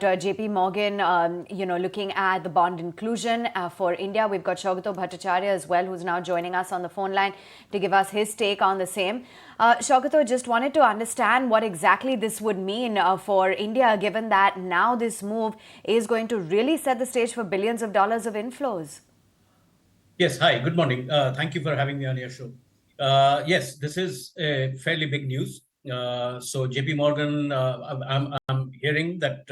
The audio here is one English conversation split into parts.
JPMorgan, looking at the bond inclusion for India. We've got Saugata Bhattacharya as well, who's now joining us on the phone line to give us his take on the same. Saugata, just wanted to understand what exactly this would mean for India, given that now this move is going to really set the stage for billions of dollars of inflows. Yes, hi, good morning. Thank you for having me on your show. Yes, this is fairly big news. So JPMorgan, I'm hearing that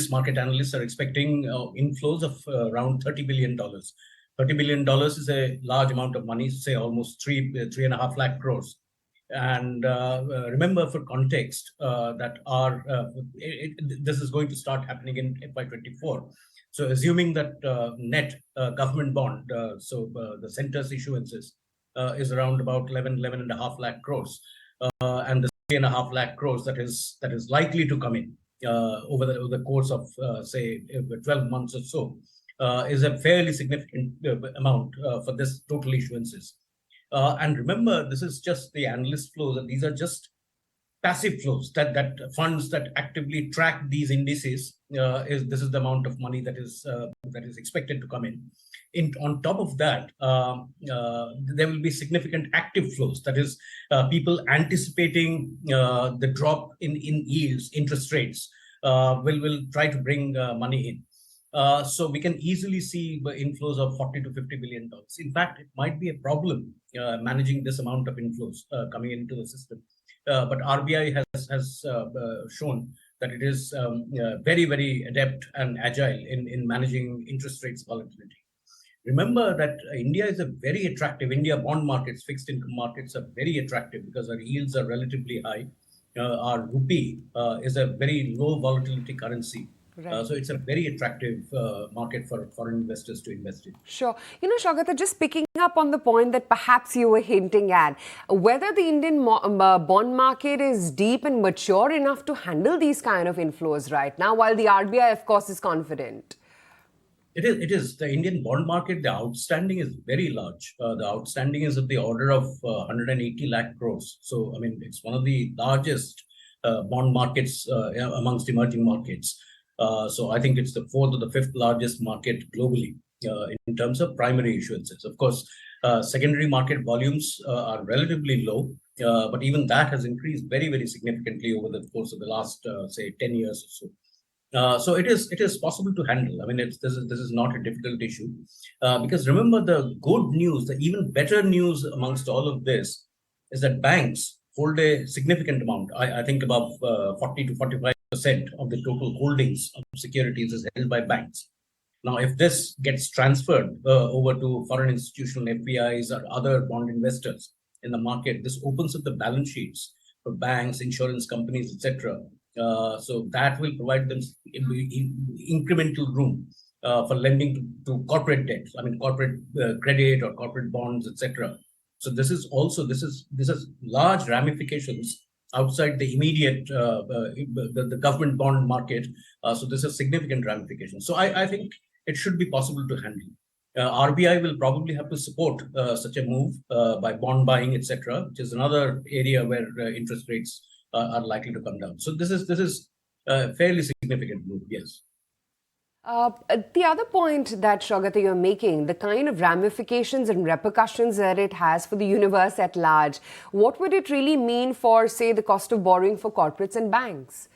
market analysts are expecting inflows of around $30 billion. $30 billion is a large amount of money, say almost 3.5 lakh crores. And remember, for context, that this is going to start happening in FY24. So assuming that net government bond, the center's issuances is around about 11.5 lakh crores, and the 3.5 lakh crores that is likely to come in over the course of say 12 months or so is a fairly significant amount for this total issuances. And remember, this is just the analyst flows, and these are just passive flows, that funds that actively track these indices. This is the amount of money that is expected to come in. On top of that, there will be significant active flows. That is, people anticipating the drop in yields, interest rates, will try to bring money in. So we can easily see the inflows of $40 to $50 billion. In fact, it might be a problem managing this amount of inflows coming into the system. But RBI has shown that it is very, very adept and agile in managing interest rates volatility. Remember that India is a very attractive. India bond markets, fixed income markets are very attractive because our yields are relatively high. Our rupee is a very low volatility currency. Right. So it's a very attractive market for foreign investors to invest in. Sure. Saugata, just picking up on the point that perhaps you were hinting at, whether the Indian bond market is deep and mature enough to handle these kind of inflows right now, while the RBI, of course, is confident. It is. The Indian bond market, the outstanding is very large. The outstanding is of the order of 180 lakh crores. So, I mean, it's one of the largest bond markets amongst emerging markets. So I think it's the fourth or the fifth largest market globally in terms of primary issuances. Of course, secondary market volumes are relatively low, but even that has increased very, very significantly over the course of the last, say, 10 years or so. So it is possible to handle. I mean, this is not a difficult issue because remember, the good news, the even better news amongst all of this is that banks hold a significant amount. I think about 40 to 45% of the total holdings of securities is held by banks. Now, if this gets transferred over to foreign institutional FPIs or other bond investors in the market, this opens up the balance sheets for banks, insurance companies, etc. So that will provide them incremental room for lending to corporate debt. I mean, corporate credit or corporate bonds, etc. So this has large ramifications outside the immediate the government bond market. So this has significant ramifications. So I think it should be possible to handle. RBI will probably have to support such a move by bond buying, etc., which is another area where interest rates are likely to come down. So this is a fairly significant move, yes. The other point that, Saugata, you're making, the kind of ramifications and repercussions that it has for the universe at large, what would it really mean for, say, the cost of borrowing for corporates and banks?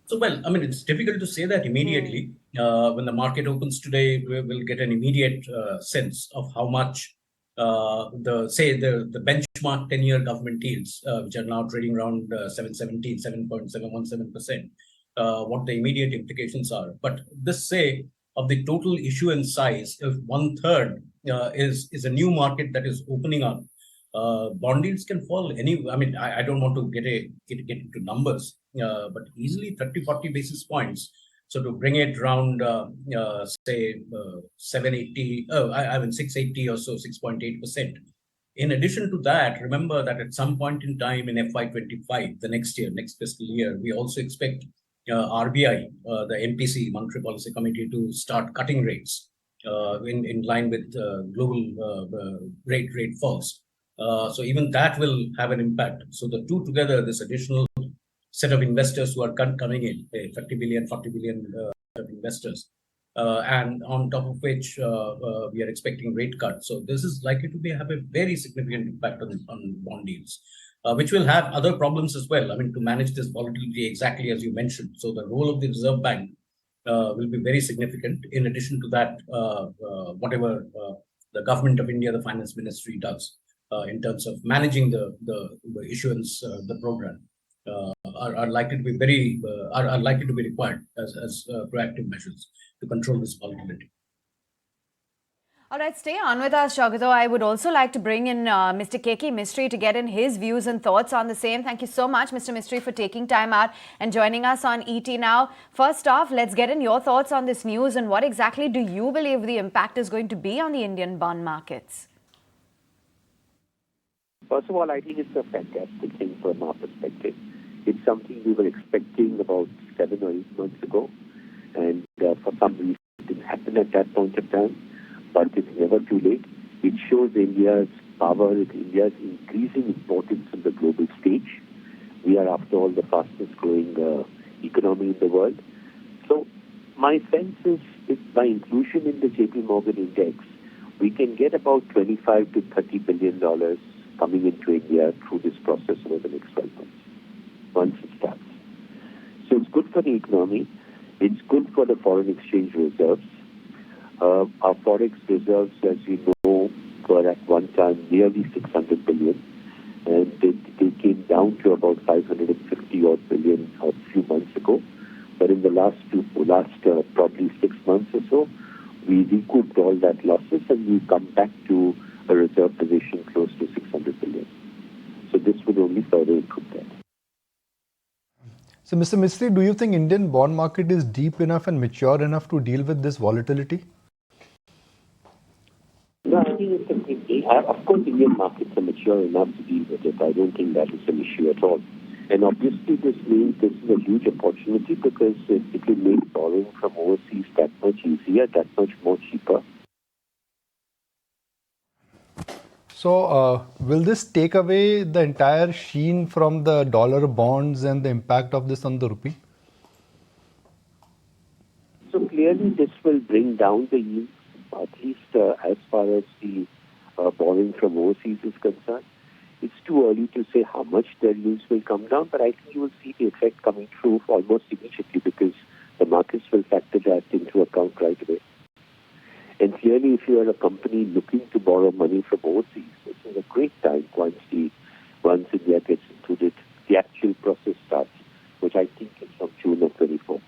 So, well, I mean, it's difficult to say that immediately. When the market opens today, we'll get an immediate sense of how much the benchmark 10-year government yields, which are now trading around 7.717%. What the immediate implications are. But this, say, of the total issuance size, if 1/3 is a new market that is opening up, bond yields can fall I mean, I don't want to get into numbers, but easily 30-40 basis points. So to bring it around, say, 780, I mean 680 or so, 6.8%. In addition to that, remember that at some point in time in FY25, the next fiscal year, we also expect RBI, the MPC, Monetary Policy Committee, to start cutting rates in line with global rate falls. So even that will have an impact. So the two together, this additional set of investors who are coming in, 30 billion, 40 billion of investors. And on top of which we are expecting rate cuts. So this is likely to have a very significant impact on bond yields, which will have other problems as well. I mean, to manage this volatility exactly as you mentioned. So the role of the Reserve Bank will be very significant. In addition to that, whatever the government of India, the Finance Ministry does in terms of managing the issuance, the program, are likely to be are likely to be required as proactive measures to control this volatility. All right, stay on with us, Saugata. I would also like to bring in Mr. Keki Mistry to get in his views and thoughts on the same. Thank you so much, Mr. Mistry, for taking time out and joining us on ET Now. First off, let's get in your thoughts on this news and what exactly do you believe the impact is going to be on the Indian bond markets? First of all, I think it's a fantastic thing from our perspective. It's something we were expecting about 7 or 8 months ago, and for some reason it didn't happen at that point of time. But it's never too late. It shows India's power, India's increasing importance on the global stage. We are, after all, the fastest growing economy in the world. So my sense is by inclusion in the JPMorgan index, we can get about $25 to $30 billion coming into India through this process over the next 12 months, once it starts. So it's good for the economy. It's good for the foreign exchange reserves. Our forex reserves, as you know, were at one time nearly 600 billion, and they came down to about 550 odd billion a few months ago. But in the last probably 6 months or so, we recouped all that losses and we come back to a reserve position close to 600 billion. So this would only further improve that. So, Mr. Mistry, do you think Indian bond market is deep enough and mature enough to deal with this volatility? No, I think it's completely. Of course, Indian markets are mature enough to deal with it. I don't think that is an issue at all. And obviously, this means this is a huge opportunity because it will make borrowing from overseas that much easier, that much more cheaper. So, will this take away the entire sheen from the dollar bonds and the impact of this on the rupee? So clearly, this will bring down the yields, at least as far as the borrowing from overseas is concerned. It's too early to say how much their yields will come down, but I think you will see the effect coming through almost immediately because the markets will factor that into account right away. And clearly, if you are a company looking to borrow money from overseas, this is a great time once India gets included. The actual process starts, which I think is from June of 24.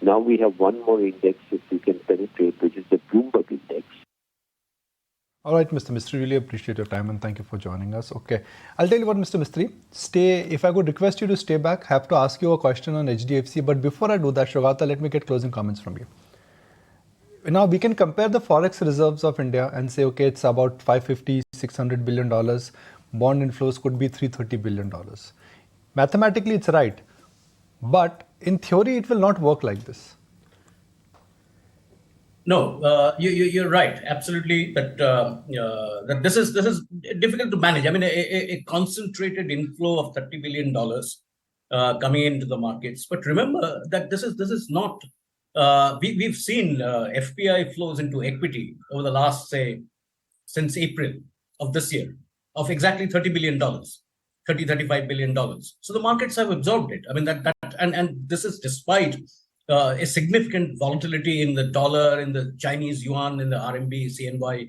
Now we have one more index if we can penetrate, which is the Bloomberg index. All right, Mr. Mistry, really appreciate your time and thank you for joining us. Okay, I'll tell you what, Mr. Mistry, if I could request you to stay back, have to ask you a question on HDFC. But before I do that, Saugata, let me get closing comments from you. Now, we can compare the forex reserves of India and say, okay, it's about $550, $600 billion. Bond inflows could be $330 billion. Mathematically, it's right. But in theory, it will not work like this. No, you're right. Absolutely. That this is difficult to manage. I mean, a concentrated inflow of $30 billion coming into the markets. But remember that this is not. We've seen FPI flows into equity over the last, say, since April of this year, of exactly $30 billion, $35 billion. So the markets have absorbed it. I mean, and this is despite a significant volatility in the dollar, in the Chinese yuan, in the RMB, CNY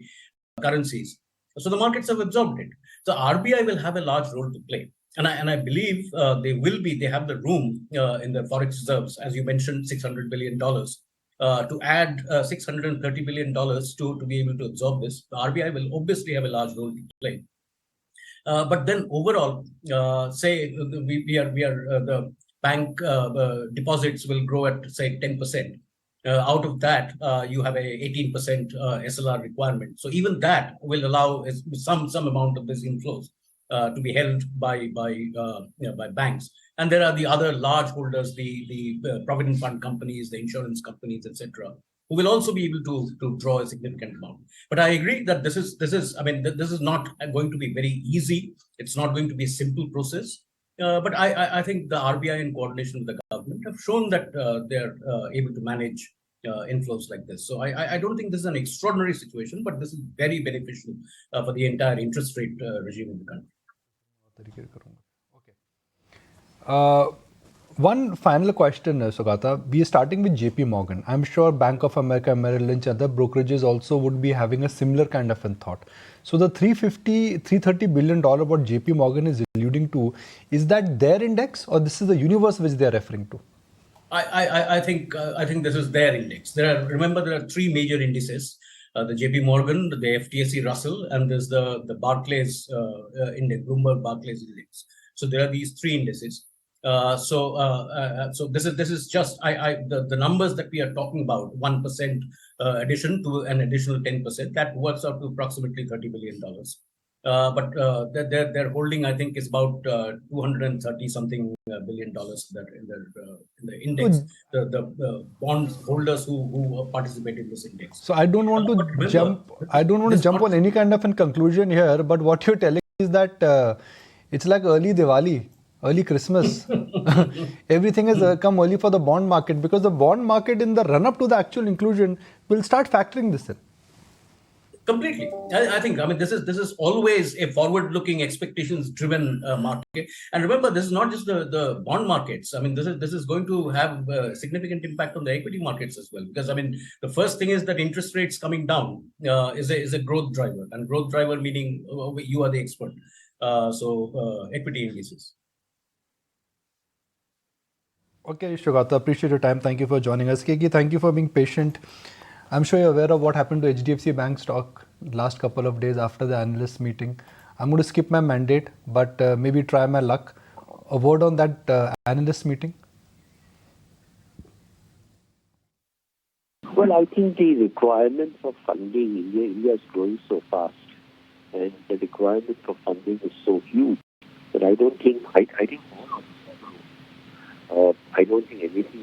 currencies. So the markets have absorbed it. So RBI will have a large role to play. And I believe they have the room in the forex reserves, as you mentioned, $600 billion, to add $630 billion to be able to absorb this. The RBI will obviously have a large role to play. But then overall, say the bank deposits will grow at, say, 10%. Out of that, you have a 18% SLR requirement. So even that will allow some amount of these inflows to be held by banks. And there are the other large holders, the provident fund companies, the insurance companies, etc., who will also be able to draw a significant amount. But I agree that this is not going to be very easy. It's not going to be a simple process. But I think the RBI in coordination with the government have shown that they're able to manage inflows like this. So I don't think this is an extraordinary situation, but this is very beneficial for the entire interest rate regime in the country. One final question, Saugata. We are starting with JPMorgan. I'm sure Bank of America, Merrill Lynch, other brokerages also would be having a similar kind of a thought. So the $330 billion what JPMorgan is alluding to, is that their index or this is the universe which they are referring to? I think this is their index. Remember there are three major indices: the JPMorgan, the FTSE Russell, and there's the Barclays index, Bloomberg Barclays index. So there are these three indices. So this is just the numbers that we are talking about, 1% addition to an additional 10%, that works out to approximately $30 billion. But their holding, I think, is about 230 something billion dollars that in the index. The bond holders who participate in this index. So I don't want to remember, jump. I don't want to jump on any kind of a conclusion here. But what you're telling is that it's like early Diwali, early Christmas. Everything has come early for the bond market because the bond market in the run-up to the actual inclusion will start factoring this in. Completely. I think, this is always a forward-looking, expectations-driven market. And remember, this is not just the bond markets. This is going to have a significant impact on the equity markets as well. Because the first thing is that interest rates coming down is a growth driver, and growth driver meaning you are the expert. So equity indices. Okay, Saugata, appreciate your time. Thank you for joining us. Keki, thank you for being patient. I'm sure you're aware of what happened to HDFC Bank stock last couple of days after the analyst meeting. I'm going to skip my mandate, but maybe try my luck. A word on that analyst meeting? Well, I think the requirement for funding, India is growing so fast, and the requirement for funding is so huge that I don't think anything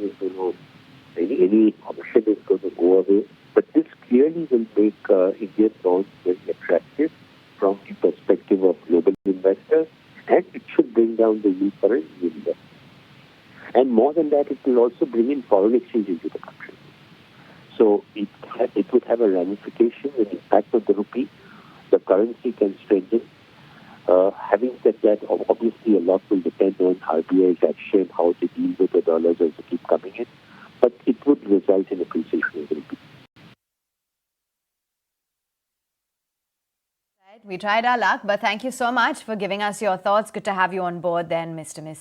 is going to, any option is going to go away. But this clearly will make Indian bonds very attractive from the perspective of global investors, and it should bring down the yield curve in India. And more than that, it will also bring in foreign exchange into the country. So it would have a ramification, an impact on the rupee. The currency can strengthen. Having said that, obviously a lot will depend on RBI's action, how they deal with the dollars as they keep coming in. But it would result in appreciation of the rupee. We tried our luck, but thank you so much for giving us your thoughts. Good to have you on board then, Mr. Mistry.